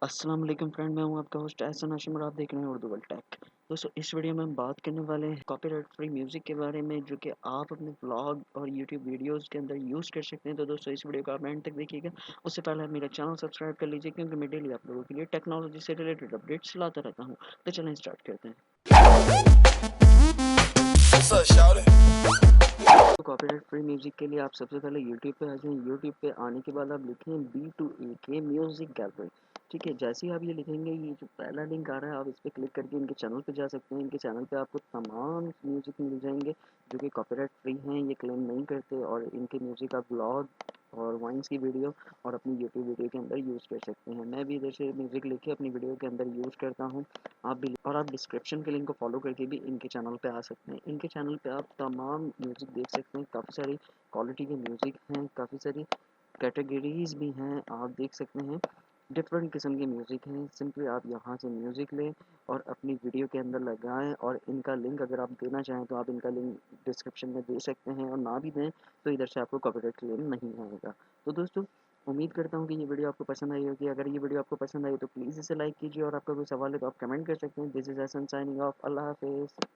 अस्सलाम वालेकुम फ्रेंड, मैं हूं आपका होस्ट एहसन हाशिम और आप देख रहे हैं उर्दू वर्ल्ड टेक। दोस्तों, इस वीडियो में हम बात करने वाले हैं कॉपीराइट फ्री म्यूज़िक के बारे में, जो कि आप अपने व्लॉग और यूट्यूब वीडियोस के अंदर यूज़ कर सकते हैं। तो दोस्तों, इस वीडियो को आप एंड तक देखिएगा। उससे पहले आप मेरा चैनल सब्सक्राइब कर लीजिए, क्योंकि मैं डेली आप लोगों के लिए टेक्नोलॉजी से रिलेटेड अपडेट्स लाता रहता हूँ। तो चलें स्टार्ट करते हैं। तो कॉपीराइट फ्री म्यूज़िक के लिए आप सबसे पहले यूट्यूब पे आ जाएँ। यूट्यूब पे आने के बाद आप लिखें B2AK म्यूज़िक गैलरी। ठीक है, जैसे ही आप ये लिखेंगे, ये जो पहला लिंक आ रहा है, आप इस पे क्लिक करके इनके चैनल पे जा सकते हैं। इनके चैनल पे आपको तमाम म्यूज़िक मिल जाएंगे जो कि कॉपीराइट फ्री हैं, ये क्लेम नहीं करते, और इनके म्यूज़िक आप ब्लॉग और वाइन्स की वीडियो और अपनी यूट्यूब वीडियो के अंदर यूज़ कर सकते हैं। मैं भी इधर से म्यूज़िक लेके अपनी वीडियो के अंदर यूज़ करता हूँ। आप भी, और आप डिस्क्रिप्शन के लिंक को फॉलो करके भी इनके चैनल पे आ सकते हैं। इनके चैनल पे आप तमाम म्यूज़िक देख सकते हैं। काफ़ी सारी क्वालिटी के म्यूज़िक हैं, काफ़ी सारी कैटेगरीज़ भी हैं, आप देख सकते हैं। डिफरेंट किस्म के म्यूज़िक हैं। सिंपली आप यहाँ से म्यूज़िक लें और अपनी वीडियो के अंदर लगाएं, और इनका लिंक अगर आप देना चाहें तो आप इनका लिंक डिस्क्रिप्शन में दे सकते हैं, और ना भी दें तो इधर से आपको कॉपीराइट क्लेम नहीं आएगा। तो दोस्तों, उम्मीद करता हूँ कि ये वीडियो आपको पसंद आई होगी। अगर ये वीडियो आपको पसंद आई तो प्लीज़ इसे लाइक कीजिए, और आपका कोई सवाल है तो आप कमेंट कर सकते हैं। This is Hasan signing off. अल्लाह हाफ़िज़।